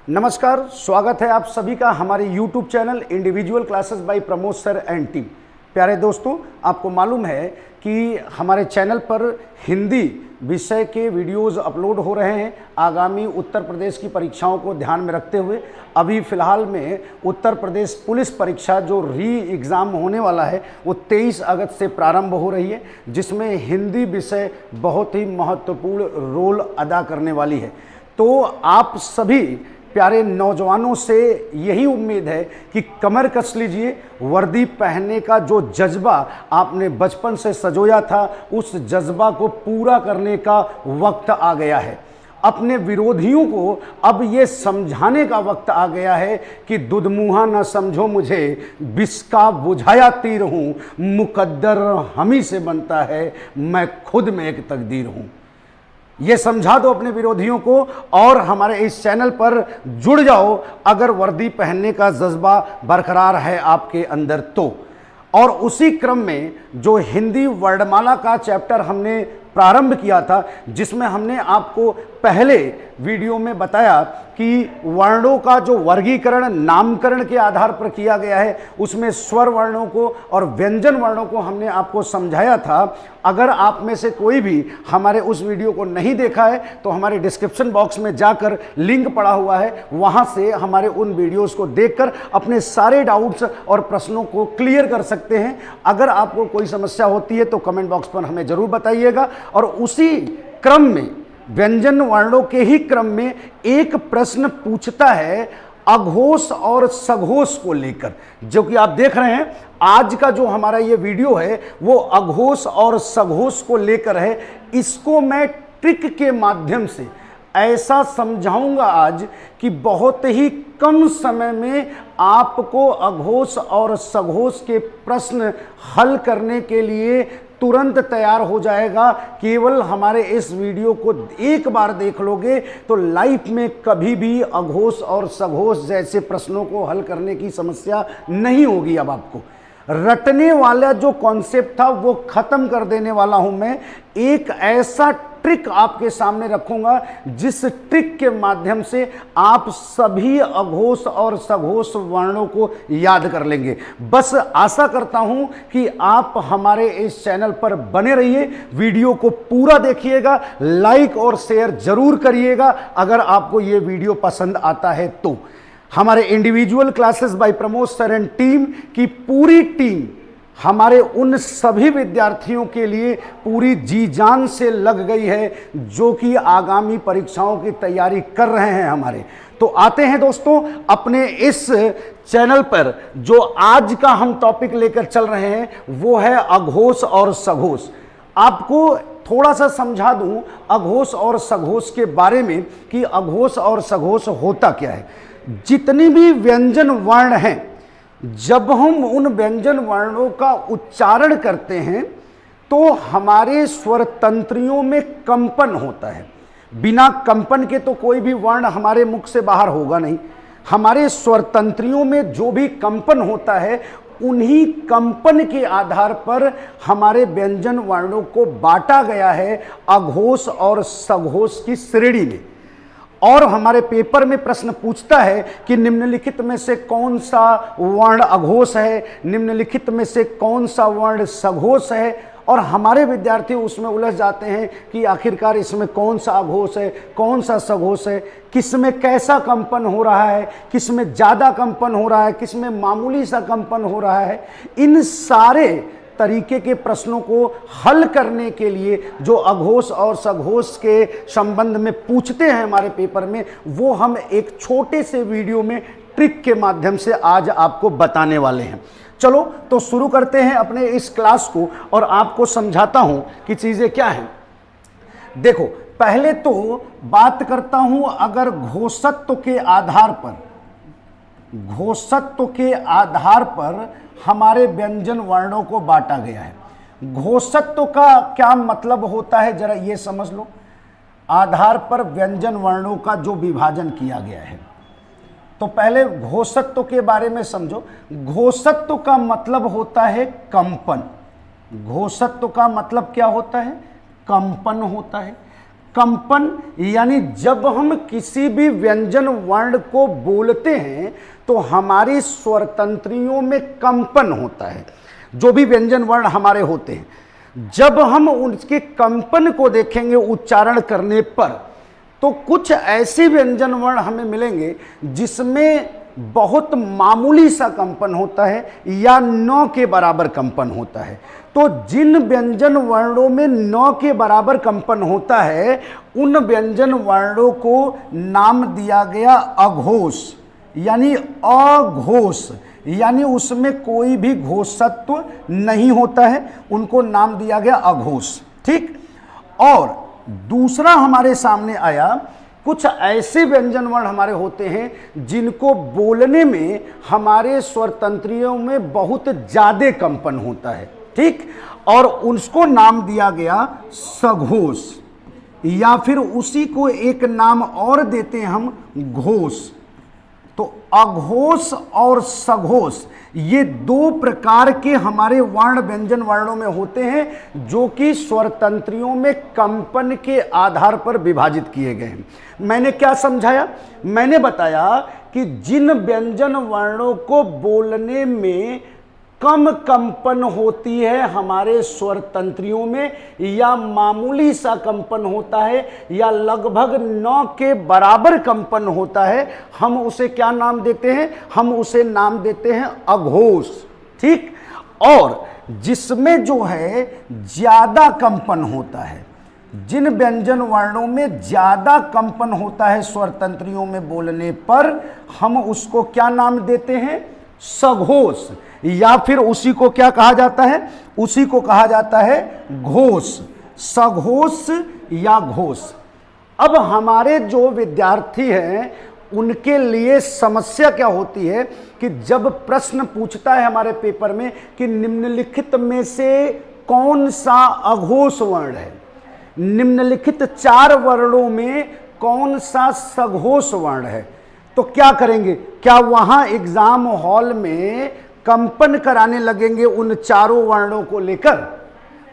नमस्कार, स्वागत है आप सभी का हमारे YouTube channel individual classes bye Pramod sir and team. प्यारे दोस्तों, आपको मालूम है कि हमारे चैनल पर हिंदी विषय के वीडियोस अपलोड हो रहे हैं आगामी उत्तर प्रदेश की परीक्षाओं को ध्यान में रखते हुए। अभी फ़िलहाल में उत्तर प्रदेश पुलिस परीक्षा जो री एग्ज़ाम होने वाला है वो 23 अगस्त से प्रारंभ हो रही है, जिसमें हिंदी विषय बहुत ही महत्वपूर्ण रोल अदा करने वाली है। तो आप सभी प्यारे नौजवानों से यही उम्मीद है कि कमर कस लीजिए। वर्दी पहनने का जो जज्बा आपने बचपन से सजोया था, उस जज्बा को पूरा करने का वक्त आ गया है। अपने विरोधियों को अब ये समझाने का वक्त आ गया है कि दुधमुहा न समझो मुझे, विष का बुझाया तीर हूँ, मुकद्दर हम ही से बनता है, मैं खुद में एक तकदीर हूँ। ये समझा दो अपने विरोधियों को और हमारे इस चैनल पर जुड़ जाओ अगर वर्दी पहनने का जज्बा बरकरार है आपके अंदर तो। और उसी क्रम में जो हिंदी वर्णमाला का चैप्टर हमने प्रारंभ किया था, जिसमें हमने आपको पहले वीडियो में बताया कि वर्णों का जो वर्गीकरण नामकरण के आधार पर किया गया है, उसमें स्वर वर्णों को और व्यंजन वर्णों को हमने आपको समझाया था। अगर आप में से कोई भी हमारे उस वीडियो को नहीं देखा है तो हमारे डिस्क्रिप्शन बॉक्स में जाकर लिंक पड़ा हुआ है, वहां से हमारे उन वीडियोस को देखकर अपने सारे डाउट्स और प्रश्नों को क्लियर कर सकते हैं। अगर आपको कोई समस्या होती है तो कमेंट बॉक्स पर हमें जरूर बताइएगा। और उसी क्रम में व्यंजन वर्णों के ही क्रम में एक प्रश्न पूछता है अघोष और सघोष को लेकर, जो कि आप देख रहे हैं आज का जो हमारा ये वीडियो है वो अघोष और सघोष को लेकर है। इसको मैं ट्रिक के माध्यम से ऐसा समझाऊंगा आज कि बहुत ही कम समय में आपको अघोष और सघोष के प्रश्न हल करने के लिए तुरंत तैयार हो जाएगा। केवल हमारे इस वीडियो को एक बार देख लोगे तो लाइफ में कभी भी अघोष और सघोष जैसे प्रश्नों को हल करने की समस्या नहीं होगी। अब आपको रटने वाला जो कॉन्सेप्ट था वो खत्म कर देने वाला हूं मैं। एक ऐसा ट्रिक आपके सामने रखूंगा जिस ट्रिक के माध्यम से आप सभी अघोष और सघोष वर्णों को याद कर लेंगे। बस आशा करता हूं कि आप हमारे इस चैनल पर बने रहिए, वीडियो को पूरा देखिएगा, लाइक और शेयर जरूर करिएगा अगर आपको ये वीडियो पसंद आता है तो। हमारे individual classes bye Pramod sir and team की पूरी टीम हमारे उन सभी विद्यार्थियों के लिए पूरी जी जान से लग गई है जो कि आगामी परीक्षाओं की तैयारी कर रहे हैं हमारे। तो आते हैं दोस्तों अपने इस चैनल पर जो आज का हम टॉपिक लेकर चल रहे हैं वो है अघोष और सघोष। आपको थोड़ा सा समझा दूं अघोष और सघोष के बारे में कि अघोष और सघोष होता क्या है। जितनी भी व्यंजन वर्ण हैं, जब हम उन व्यंजन वर्णों का उच्चारण करते हैं तो हमारे स्वर तंत्रियों में कंपन होता है। बिना कंपन के तो कोई भी वर्ण हमारे मुख से बाहर होगा नहीं। हमारे स्वर तंत्रियों में जो भी कंपन होता है, उन्हीं कंपन के आधार पर हमारे व्यंजन वर्णों को बांटा गया है अघोष और सघोष की श्रेणी में। और हमारे पेपर में प्रश्न पूछता है कि निम्नलिखित में से कौन सा वर्ण अघोष है, निम्नलिखित में से कौन सा वर्ण सघोष है। और हमारे विद्यार्थी उसमें उलझ जाते हैं कि आखिरकार इसमें कौन सा अघोष है, कौन सा सघोष है, किस में कैसा कंपन हो रहा है, किस में ज़्यादा कंपन हो रहा है, किस में मामूली सा कंपन हो रहा है। इन सारे तरीके के प्रश्नों को हल करने के लिए जो अघोष और सघोष के संबंध में पूछते हैं हमारे पेपर में, वो हम एक छोटे से वीडियो में ट्रिक के माध्यम से आज आपको बताने वाले हैं। चलो तो शुरू करते हैं अपने इस क्लास को और आपको समझाता हूं कि चीजें क्या हैं। देखो, पहले तो बात करता हूं अगर घोषत्व के आधार पर हमारे व्यंजन वर्णों को बांटा गया है। घोषत्व का क्या मतलब होता है जरा ये समझ लो। आधार पर व्यंजन वर्णों का जो विभाजन किया गया है, तो पहले घोषत्व के बारे में समझो। घोषत्व का मतलब होता है कंपन। घोषत्व का मतलब क्या होता है? कंपन होता है। कंपन, यानी जब हम किसी भी व्यंजन वर्ण को बोलते हैं तो हमारी स्वर तंत्रियों में कंपन होता है। जो भी व्यंजन वर्ण हमारे होते हैं, जब हम उनके कंपन को देखेंगे उच्चारण करने पर, तो कुछ ऐसे व्यंजन वर्ण हमें मिलेंगे जिसमें बहुत मामूली सा कंपन होता है या न के बराबर कंपन होता है। तो जिन व्यंजन वर्णों में न के बराबर कंपन होता है, उन व्यंजन वर्णों को नाम दिया गया अघोष, यानी अघोष, यानी उसमें कोई भी घोषत्व नहीं होता है, उनको नाम दिया गया अघोष। ठीक। और दूसरा हमारे सामने आया, कुछ ऐसे व्यंजन वर्ण हमारे होते हैं जिनको बोलने में हमारे स्वर तंत्रियों में बहुत ज्यादा कंपन होता है। ठीक। और उसको नाम दिया गया सघोष, या फिर उसी को एक नाम और देते हैं हम, घोष। तो अघोष और सघोष ये दो प्रकार के हमारे वर्ण व्यंजन वर्णों में होते हैं जो कि स्वर तंत्रियों में कंपन के आधार पर विभाजित किए गए हैं। मैंने क्या समझाया? मैंने बताया कि जिन व्यंजन वर्णों को बोलने में कम कंपन होती है हमारे स्वर तंत्रियों में, या मामूली सा कंपन होता है, या लगभग 9 के बराबर कंपन होता है, हम उसे क्या नाम देते हैं? हम उसे नाम देते हैं अघोष। ठीक। और जिसमें जो है ज्यादा कंपन होता है, जिन व्यंजन वर्णों में ज्यादा कंपन होता है स्वर तंत्रियों में बोलने पर, हम उसको क्या नाम देते हैं? सघोष, या फिर उसी को क्या कहा जाता है? उसी को कहा जाता है घोष, सघोष या घोष। अब हमारे जो विद्यार्थी हैं उनके लिए समस्या क्या होती है कि जब प्रश्न पूछता है हमारे पेपर में कि निम्नलिखित में से कौन सा अघोष वर्ण है, निम्नलिखित 4 वर्णों में कौन सा सघोष वर्ण है, तो क्या करेंगे? क्या वहां एग्जाम हॉल में कंपन कराने लगेंगे उन चारों वर्णों को लेकर?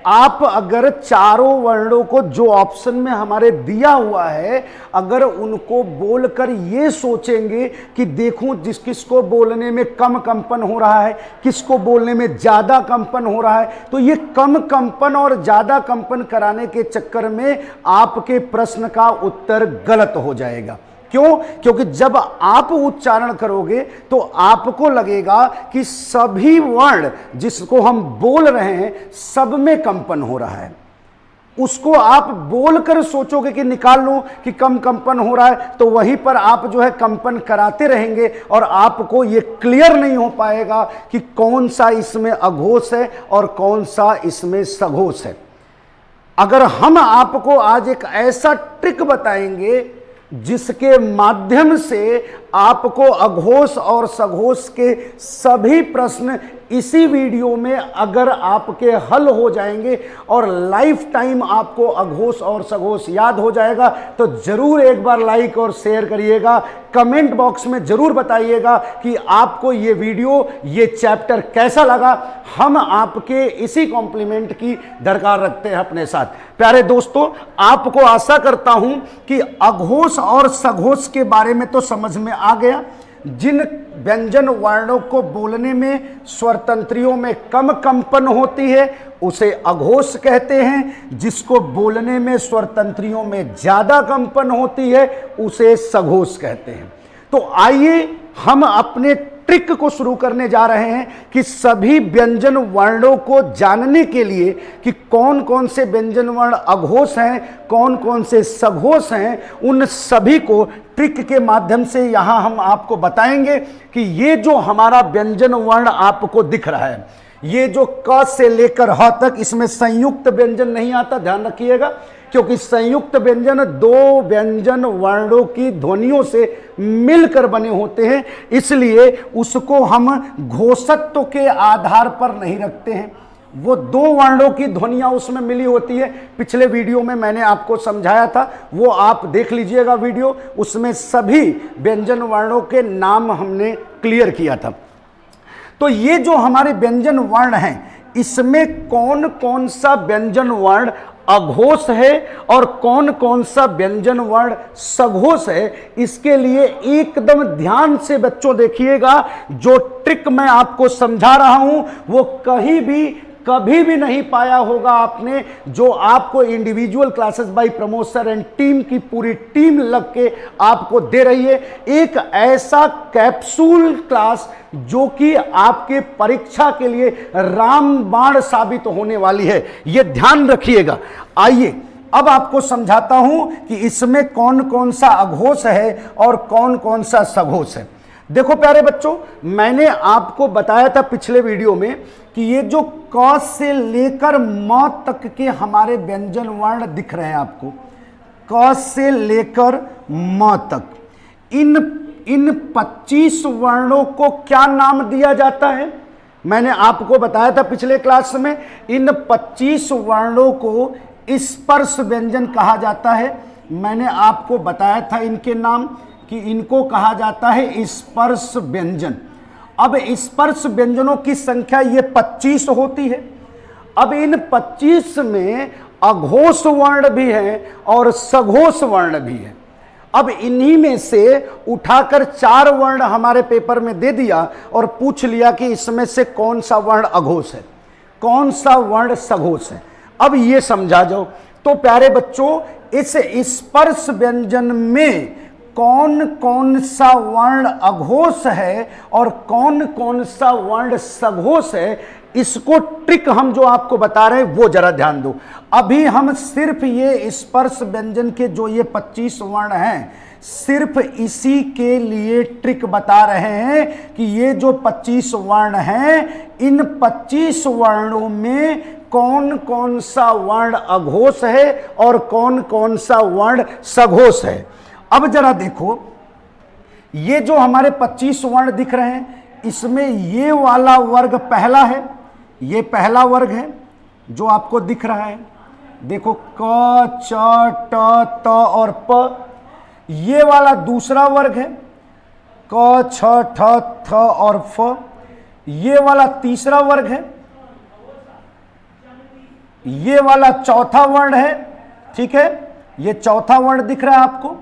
आप अगर चारों वर्णों को जो ऑप्शन में हमारे दिया हुआ है, अगर उनको बोलकर ये सोचेंगे कि देखूं किसको बोलने में कम कंपन हो रहा है, किसको बोलने में ज्यादा कंपन हो रहा है, तो ये कम कंपन और ज्यादा कंपन कराने के चक्कर में आपके प्रश्न का उत्तर गलत हो जाएगा। क्यों? क्योंकि जब आप उच्चारण करोगे तो आपको लगेगा कि सभी वर्ण जिसको हम बोल रहे हैं सब में कंपन हो रहा है। उसको आप बोलकर सोचोगे कि निकाल लूं कि कम कंपन हो रहा है, तो वहीं पर आप जो है कंपन कराते रहेंगे और आपको ये क्लियर नहीं हो पाएगा कि कौन सा इसमें अघोष है और कौन सा इसमें सघोष है। अगर हम आपको आज एक ऐसा ट्रिक बताएंगे जिसके माध्यम से आपको अघोष और सघोष के सभी प्रश्न इसी वीडियो में अगर आपके हल हो जाएंगे और लाइफ टाइम आपको अघोष और सघोष याद हो जाएगा, तो जरूर एक बार लाइक और शेयर करिएगा। कमेंट बॉक्स में जरूर बताइएगा कि आपको ये वीडियो, ये चैप्टर कैसा लगा। हम आपके इसी कॉम्प्लीमेंट की दरकार रखते हैं अपने साथ। प्यारे दोस्तों, आपको आशा करता हूं कि अघोष और सघोष के बारे में तो समझ में आ गया। जिन व्यंजन वर्णों को बोलने में स्वर तंत्रियों में कम कंपन होती है उसे अघोष कहते हैं, जिसको बोलने में स्वर तंत्रियों में ज्यादा कंपन होती है उसे सघोष कहते हैं। तो आइए हम अपने ट्रिक को शुरू करने जा रहे हैं कि सभी व्यंजन वर्णों को जानने के लिए कि कौन कौन से व्यंजन वर्ण अघोष हैं, कौन कौन से सघोष हैं, उन सभी को ट्रिक के माध्यम से यहां हम आपको बताएंगे कि ये जो हमारा व्यंजन वर्ण आपको दिख रहा है, ये जो क से लेकर ह तक, इसमें संयुक्त व्यंजन नहीं आता, ध्यान रखिएगा, क्योंकि संयुक्त व्यंजन 2 व्यंजन वर्णों की ध्वनियों से मिलकर बने होते हैं, इसलिए उसको हम घोषत्व के आधार पर नहीं रखते हैं। वो 2 वर्णों की ध्वनियां उसमें मिली होती है। पिछले वीडियो में मैंने आपको समझाया था, वो आप देख लीजिएगा वीडियो, उसमें सभी व्यंजन वर्णों के नाम हमने क्लियर किया था। तो ये जो हमारे व्यंजन वर्ण हैं, इसमें कौन कौन सा व्यंजन वर्ण अघोष है और कौन कौन सा व्यंजन वर्ण सघोष है, इसके लिए एकदम ध्यान से बच्चों देखिएगा। जो ट्रिक मैं आपको समझा रहा हूं वो कभी भी नहीं पाया होगा आपने, जो आपको individual classes bye Pramod sir and team की पूरी टीम लग के आपको दे रही है। एक ऐसा कैप्सूल क्लास जो कि आपके परीक्षा के लिए रामबाण साबित होने वाली है, यह ध्यान रखिएगा। आइए अब आपको समझाता हूं कि इसमें कौन कौन सा अघोष है और कौन कौन सा सघोष है। देखो प्यारे बच्चों, मैंने आपको बताया था पिछले वीडियो में कि ये जो क से लेकर म तक के हमारे व्यंजन वर्ण दिख रहे हैं आपको, क से लेकर म तक, इन 25 वर्णों को क्या नाम दिया जाता है? मैंने आपको बताया था पिछले क्लास में, इन 25 वर्णों को स्पर्श व्यंजन कहा जाता है। मैंने आपको बताया था इनके नाम कि इनको कहा जाता है स्पर्श व्यंजन। अब स्पर्श व्यंजनों की संख्या ये 25 होती है। अब इन 25 में अघोष वर्ण भी है और सघोष वर्ण भी है। अब इन्हीं में से उठाकर 4 वर्ण हमारे पेपर में दे दिया और पूछ लिया कि इसमें से कौन सा वर्ण अघोष है, कौन सा वर्ण सघोष है। अब ये समझा जाओ तो प्यारे बच्चों, इस स्पर्श व्यंजन में कौन कौन सा वर्ण अघोष है और कौन कौन सा वर्ण सघोष है, इसको ट्रिक हम जो आपको बता रहे हैं वो जरा ध्यान दो। अभी हम सिर्फ ये स्पर्श व्यंजन के जो ये 25 वर्ण हैं, सिर्फ इसी के लिए ट्रिक बता रहे हैं कि ये जो 25 वर्ण हैं, इन 25 वर्णों में कौन कौन सा वर्ण अघोष है और कौन कौन सा वर्ण सघोष है। अब जरा देखो, ये जो हमारे 25 वर्ण दिख रहे हैं, इसमें ये वाला वर्ग पहला है, ये पहला वर्ग है जो आपको दिख रहा है। देखो क च ट त और प। ये वाला दूसरा वर्ग है, क छ ठ थ और फ। ये वाला तीसरा वर्ग है, ये वाला चौथा वर्ण है, ठीक है, ये चौथा वर्ण दिख रहा है आपको।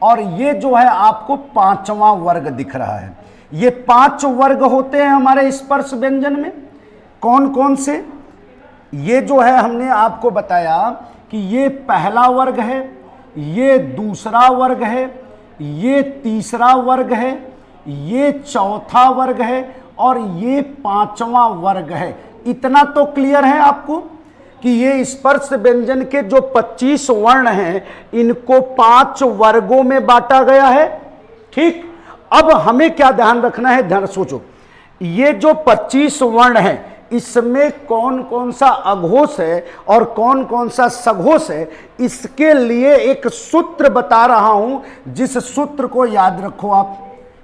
और ये जो है आपको 5वां वर्ग दिख रहा है। ये 5 वर्ग होते हैं हमारे स्पर्श व्यंजन में। कौन कौन से? ये जो है हमने आपको बताया कि ये पहला वर्ग है, ये दूसरा वर्ग है, ये तीसरा वर्ग है, ये चौथा वर्ग है और ये 5वां वर्ग है। इतना तो क्लियर है आपको कि ये स्पर्श व्यंजन के जो 25 वर्ण हैं, इनको 5 वर्गों में बांटा गया है। ठीक, अब हमें क्या ध्यान रखना है, ध्यान सोचो। ये जो 25 वर्ण हैं, इसमें कौन कौन सा अघोष है और कौन कौन सा सघोष है, इसके लिए एक सूत्र बता रहा हूं, जिस सूत्र को याद रखो आप।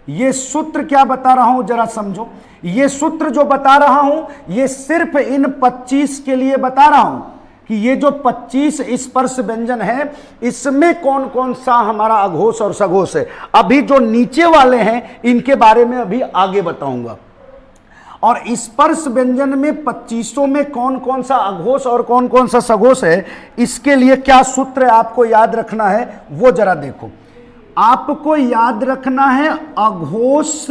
ये सूत्र क्या बता रहा हूं जरा समझो। ये सूत्र जो बता रहा हूं, ये सिर्फ इन 25 के लिए बता रहा हूं कि ये जो 25 स्पर्श व्यंजन है, इसमें कौन कौन सा हमारा अघोष और सघोष है। अभी जो नीचे वाले हैं, इनके बारे में अभी आगे बताऊंगा। और स्पर्श व्यंजन में 25 में कौन कौन सा अघोष और कौन कौन सा सघोष है, इसके लिए क्या सूत्र आपको याद रखना है वो जरा देखो। आपको याद रखना है अघोष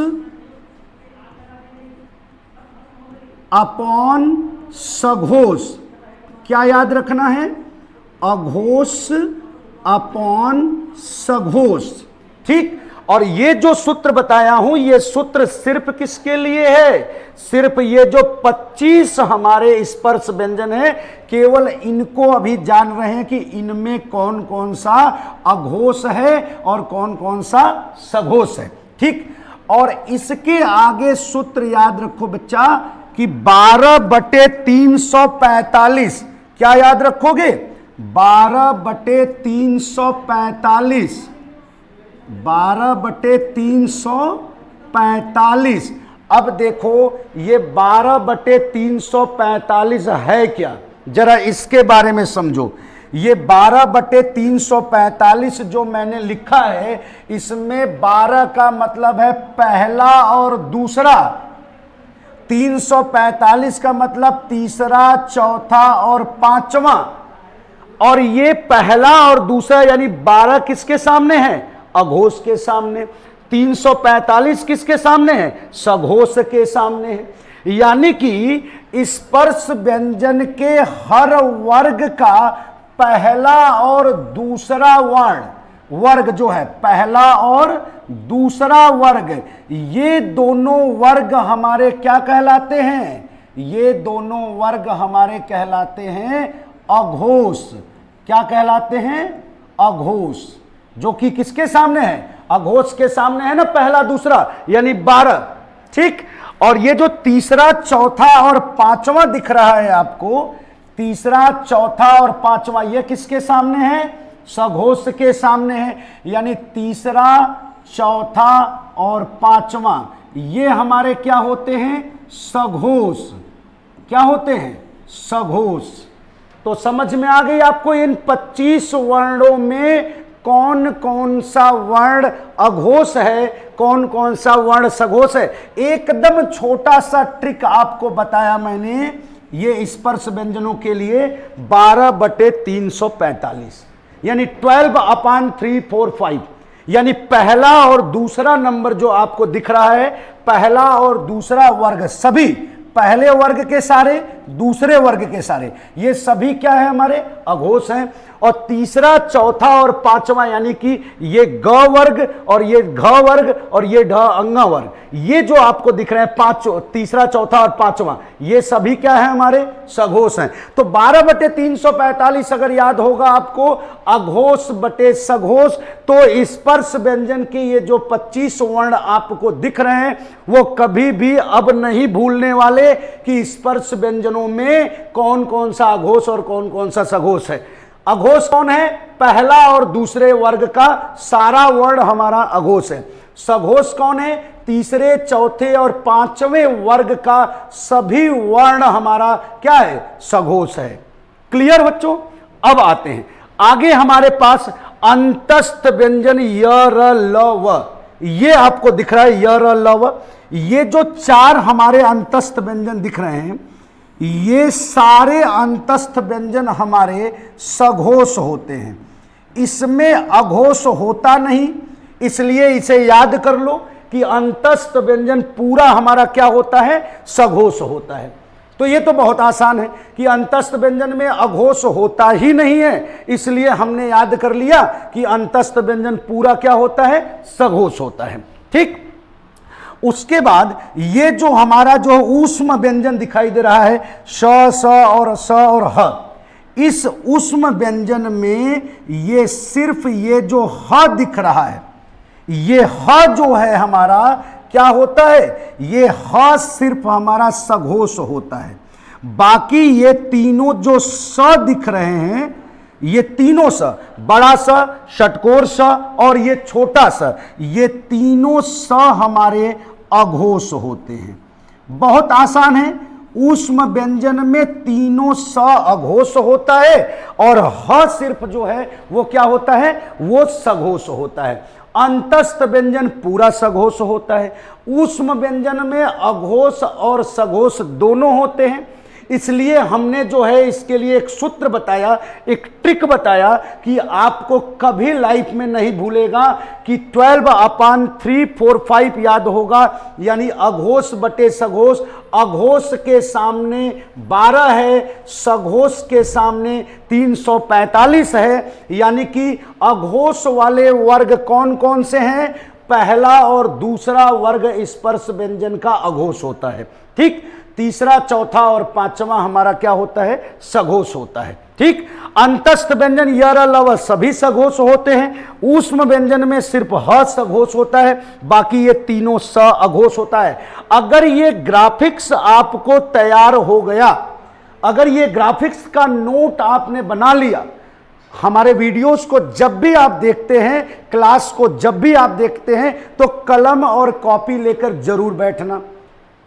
अपॉन सघोष। क्या याद रखना है? अघोष अपॉन सघोष। ठीक, और ये जो सूत्र बताया हूं, ये सूत्र सिर्फ किसके लिए है? सिर्फ ये जो 25 हमारे स्पर्श व्यंजन है, केवल इनको अभी जान रहे हैं कि इनमें कौन कौन सा अघोष है और कौन कौन सा सघोष है। ठीक, और इसके आगे सूत्र याद रखो बच्चा कि 12/345। क्या याद रखोगे? 12/345। 12/345। अब देखो ये 12/345 है क्या, जरा इसके बारे में समझो। ये 12/345 जो मैंने लिखा है, इसमें 12 का मतलब है पहला और दूसरा, 345 का मतलब तीसरा, चौथा और 5वां। और ये पहला और दूसरा यानी 12 किसके सामने है? अघोष के सामने। 345 किसके सामने है? सघोष के सामने है। यानी कि स्पर्श व्यंजन के हर वर्ग का पहला और दूसरा वर्ग जो है, पहला और दूसरा वर्ग, ये दोनों वर्ग हमारे क्या कहलाते हैं? ये दोनों वर्ग हमारे कहलाते हैं अघोष। क्या कहलाते हैं? अघोष। जो कि किसके सामने है? अघोष के सामने है ना, पहला दूसरा यानी 12। ठीक। और ये जो तीसरा, चौथा और पांचवा दिख रहा है आपको, तीसरा, चौथा और पांचवा, ये किसके सामने है? सघोष के सामने है। यानी तीसरा, चौथा और पांचवा ये हमारे क्या होते हैं? सघोष। क्या होते हैं? सघोष। तो समझ में आ गई आपको इन 25 वर्णों में कौन कौन सा वर्ण अघोष है, कौन कौन सा वर्ण सघोष है। एकदम छोटा सा ट्रिक आपको बताया मैंने ये स्पर्श व्यंजनों के लिए। 12/345 यानी 12/345 यानी पहला और दूसरा नंबर जो आपको दिख रहा है, पहला और दूसरा वर्ग सभी, पहले वर्ग के सारे, दूसरे वर्ग के सारे, ये सभी क्या है? हमारे अघोष हैं। और तीसरा, चौथा और पांचवा यानी कि ये ग वर्ग और ये घ वर्ग और ये ढ अंगा वर्ग, ये जो आपको दिख रहे हैं पांचों, तीसरा, चौथा और पांचवा, ये सभी क्या है? हमारे सघोष हैं। तो 12/345 अगर याद होगा आपको, अघोष बटे सघोष, तो स्पर्श व्यंजन के ये जो 25 वर्ण आपको दिख रहे हैं वो कभी भी अब नहीं भूलने वाले कि स्पर्श व्यंजनों में कौन कौन सा अघोष और कौन कौन सा सघोष है। अघोष कौन है? पहला और दूसरे वर्ग का सारा वर्ण हमारा अघोष है। सघोष कौन है? तीसरे, चौथे और पांचवें वर्ग का सभी वर्ण हमारा क्या है? सघोष है। क्लियर बच्चों? अब आते हैं आगे, हमारे पास अंतस्थ व्यंजन य, र, ल, व, ये आपको दिख रहा है य, र, ल, व। ये जो 4 हमारे अंतस्थ व्यंजन दिख रहे हैं, ये सारे अंतस्थ व्यंजन हमारे सघोष होते हैं। इसमें अघोष होता नहीं, इसलिए इसे याद कर लो कि अंतस्थ व्यंजन पूरा हमारा क्या होता है? सघोष होता है। तो ये तो बहुत आसान है कि अंतस्थ व्यंजन में अघोष होता ही नहीं है, इसलिए हमने याद कर लिया कि अंतस्थ व्यंजन पूरा क्या होता है? सघोष होता है। ठीक। उसके बाद ये जो हमारा जो ऊष्म व्यंजन दिखाई दे रहा है, श, स और ह, इस ऊष्म व्यंजन में ये सिर्फ ये जो ह दिख रहा है, ये ह जो है हमारा क्या होता है? ये ह सिर्फ हमारा सघोष होता है। बाकी ये तीनों जो स दिख रहे हैं, ये तीनों स, बड़ा स, षटकोर स और ये छोटा स, ये तीनों स हमारे अघोष होते हैं। बहुत आसान है। ऊष्म व्यंजन में तीनों स अघोष होता है और ह सिर्फ जो है वो क्या होता है? वो सघोष होता है। अंतस्थ व्यंजन पूरा सघोष होता है। ऊष्म व्यंजन में अघोष और सघोष दोनों होते हैं। इसलिए हमने जो है इसके लिए एक सूत्र बताया, एक ट्रिक बताया कि आपको कभी लाइफ में नहीं भूलेगा कि 12/345 याद होगा, यानी अघोष बटे सघोष। अघोष के सामने 12 है, सघोष के सामने 345 है। यानी कि अघोष वाले वर्ग कौन कौन से हैं? पहला और दूसरा वर्ग स्पर्श व्यंजन का अघोष होता है। ठीक। तीसरा, चौथा और पांचवा हमारा क्या होता है? सघोष होता है। ठीक। अंतस्थ व्यंजन य, र, ल, व सभी सघोष होते हैं। ऊष्म व्यंजन में सिर्फ ह सघोष होता है, बाकी ये तीनों स अघोष होता है। अगर ये ग्राफिक्स आपको तैयार हो गया, अगर ये ग्राफिक्स का नोट आपने बना लिया, हमारे वीडियोस को जब भी आप देखते हैं, क्लास को जब भी आप देखते हैं, तो कलम और कॉपी लेकर जरूर बैठना।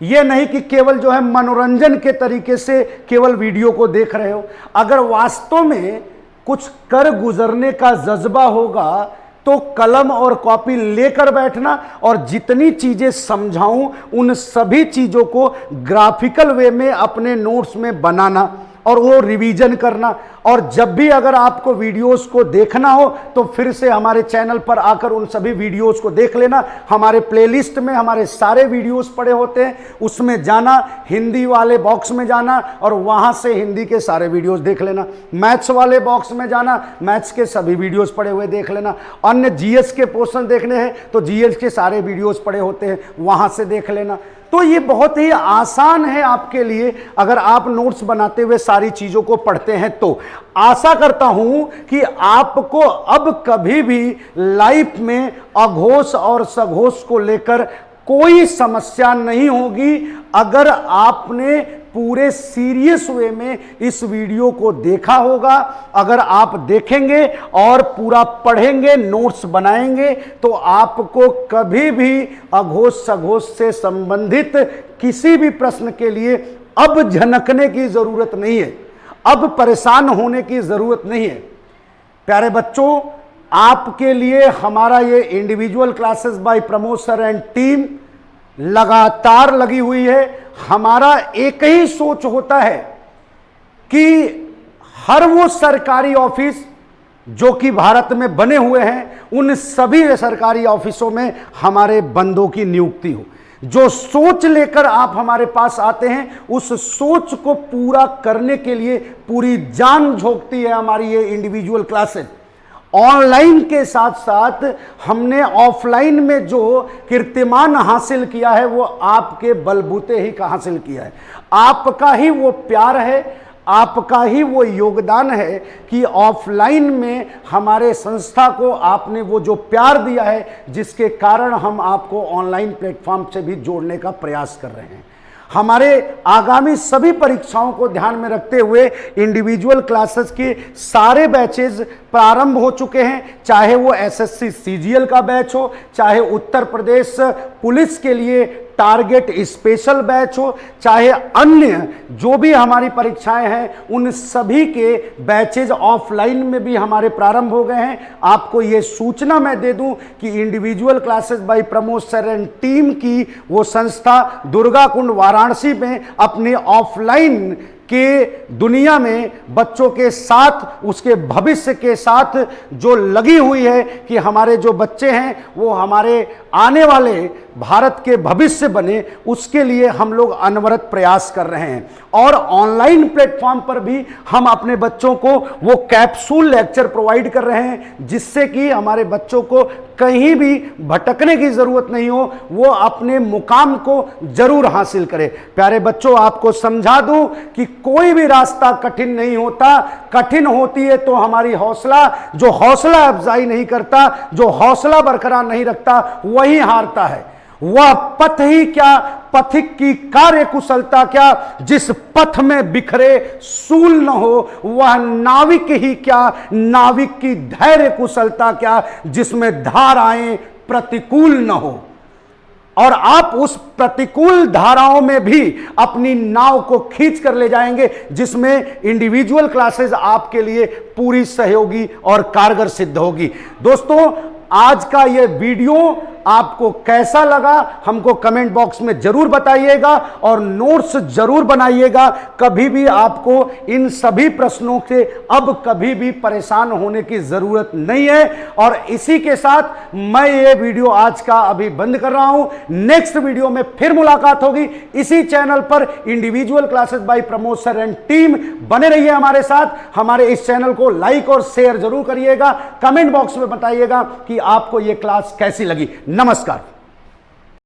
ये नहीं कि केवल जो है मनोरंजन के तरीके से केवल वीडियो को देख रहे हो। अगर वास्तव में कुछ कर गुजरने का जज्बा होगा तो कलम और कॉपी लेकर बैठना और जितनी चीजें समझाऊं उन सभी चीजों को ग्राफिकल वे में अपने नोट्स में बनाना और वो रिवीजन करना। और जब भी अगर आपको वीडियोस को देखना हो तो फिर से हमारे चैनल पर आकर उन सभी वीडियोस को देख लेना। हमारे प्लेलिस्ट में हमारे सारे वीडियोस पड़े होते हैं, उसमें जाना, हिंदी वाले बॉक्स में जाना और वहां से हिंदी के सारे वीडियोस देख लेना। मैथ्स वाले बॉक्स में जाना, मैथ्स के सभी वीडियोस पड़े हुए देख लेना। अन्य जीएस के पोर्शन देखने हैं तो जीएस के सारे वीडियोस पड़े होते हैं, वहां से देख लेना। तो ये बहुत ही आसान है आपके लिए अगर आप नोट्स बनाते हुए सारी चीजों को पढ़ते हैं तो। आशा करता हूं कि आपको अब कभी भी लाइफ में अघोष और सघोष को लेकर कोई समस्या नहीं होगी अगर आपने पूरे सीरियस वे में इस वीडियो को देखा होगा। अगर आप देखेंगे और पूरा पढ़ेंगे, नोट्स बनाएंगे तो आपको कभी भी अघोष सघोष से संबंधित किसी भी प्रश्न के लिए अब झनकने की जरूरत नहीं है, अब परेशान होने की जरूरत नहीं है। प्यारे बच्चों, आपके लिए हमारा ये individual classes bye Pramod sir and team लगातार लगी हुई है। हमारा एक ही सोच होता है कि हर वो सरकारी ऑफिस जो कि भारत में बने हुए हैं, उन सभी सरकारी ऑफिसों में हमारे बंदों की नियुक्ति हो। जो सोच लेकर आप हमारे पास आते हैं, उस सोच को पूरा करने के लिए पूरी जान झोंकती है हमारी ये इंडिविजुअल क्लासेस। ऑनलाइन के साथ साथ हमने ऑफलाइन में जो कीर्तिमान हासिल किया है वो आपके बलबूते ही का हासिल किया है। आपका ही वो प्यार है, आपका ही वो योगदान है कि ऑफलाइन में हमारे संस्था को आपने वो जो प्यार दिया है, जिसके कारण हम आपको ऑनलाइन प्लेटफॉर्म से भी जोड़ने का प्रयास कर रहे हैं। हमारे आगामी सभी परीक्षाओं को ध्यान में रखते हुए इंडिविजुअल क्लासेस के सारे बैचेज प्रारंभ हो चुके हैं, चाहे वो एसएससी सीजीएल का बैच हो, चाहे उत्तर प्रदेश पुलिस के लिए टारगेट स्पेशल बैच हो, चाहे अन्य जो भी हमारी परीक्षाएं हैं, उन सभी के बैचेज ऑफलाइन में भी हमारे प्रारंभ हो गए हैं। आपको ये सूचना मैं दे दूं कि individual classes bye Pramod sir and team की वो संस्था दुर्गा कुंड वाराणसी में अपने ऑफलाइन के दुनिया में बच्चों के साथ, उसके भविष्य के साथ जो लगी हुई है कि हमारे जो बच्चे हैं वो हमारे आने वाले भारत के भविष्य बने, उसके लिए हम लोग अनवरत प्रयास कर रहे हैं। और ऑनलाइन प्लेटफॉर्म पर भी हम अपने बच्चों को वो कैप्सूल लेक्चर प्रोवाइड कर रहे हैं, जिससे कि हमारे बच्चों को कहीं भी भटकने की जरूरत नहीं हो, वो अपने मुकाम को जरूर हासिल करें। प्यारे बच्चों, आपको समझा दूं कि कोई भी रास्ता कठिन नहीं होता, कठिन होती है तो हमारी हौसला, जो हौसला अफजाई नहीं करता, जो हौसला बरकरार नहीं रखता, वही हारता है। वह पथ ही क्या, पथिक की कार्य कुशलता क्या, जिस पथ में बिखरे सूल न हो, वह नाविक ही क्या, नाविक की धैर्य कुशलता क्या, जिसमें धाराएं प्रतिकूल न हो। और आप उस प्रतिकूल धाराओं में भी अपनी नाव को खींच कर ले जाएंगे, जिसमें इंडिविजुअल क्लासेस आपके लिए पूरी सहयोगी और कारगर सिद्ध होगी। दोस्तों, आज का यह वीडियो आपको कैसा लगा हमको कमेंट बॉक्स में जरूर बताइएगा और नोट्स जरूर बनाइएगा। कभी भी आपको इन सभी प्रश्नों से अब कभी भी परेशान होने की जरूरत नहीं है। और इसी के साथ मैं ये वीडियो आज का अभी बंद कर रहा हूं। नेक्स्ट वीडियो में फिर मुलाकात होगी इसी चैनल पर, individual classes bye Pramod sir and team. बने रहिए हमारे साथ। हमारे इस चैनल को लाइक और शेयर जरूर करिएगा। कमेंट बॉक्स में बताइएगा कि आपको यह क्लास कैसी लगी। नमस्कार।